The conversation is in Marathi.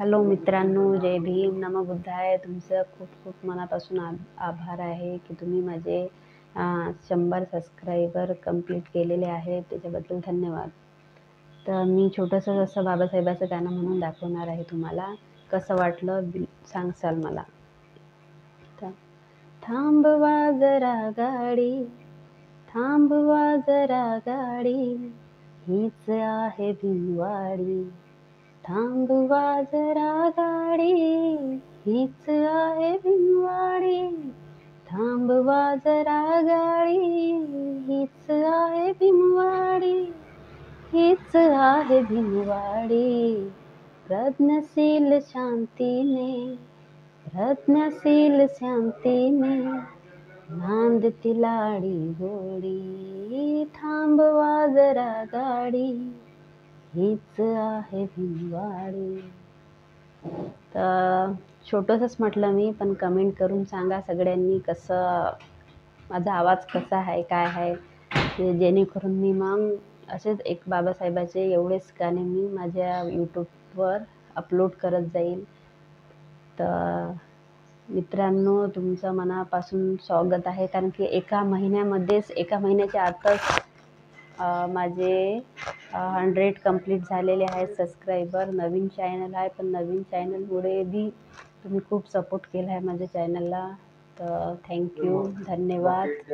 हॅलो मित्रांनो, जय भीम, नमो बुद्धाय. तुमचं खूप खूप मनापासून आभार आहे की तुम्ही माझे 100 सबस्क्रायबर कंप्लीट केलेले आहेत, त्याच्याबद्दल धन्यवाद. तर मी छोटंसं असं बाबासाहेबाचं गाणं म्हणून दाखवणार आहे तुम्हाला. कसं वाटलं सांगसाल मला. थांबवा जरा गाडी, थांबवा जरा गाडी, हीच आहे भिनवाडी. थांबवा जरा गाडी, हीच आहे भिनवाडी. थांबवा जरा गाडी, हीच आहे भिनवाडी. हीच आहे भिनवाडी. प्रज्ञाशील शांतीने, प्रज्ञाशील शांतीने नांदती लाडी गोडी. थांबवा जरा गाडी, हीच आहे भिनवाडी. तर छोटंसंच म्हटलं मी, पण कमेंट करून सांगा सगळ्यांनी कसं माझा आवाज कसा आहे, काय आहे, जेणेकरून मी मग असेच एक बाबासाहेबाचे एवढेच गाणे मी माझ्या यूट्यूबवर अपलोड करत जाईल. तर मित्रांनो, तुमचं मनापासून स्वागत आहे, कारण की एका महिन्याच्या आतच माझे 100 कंप्लीट झालेले आहेत सबस्क्रायबर. नवीन चॅनल आहे, पण नवीन चॅनलमुळे बी तुम्ही खूप सपोर्ट केला आहे माझ्या चॅनलला. तर थँक्यू, धन्यवाद.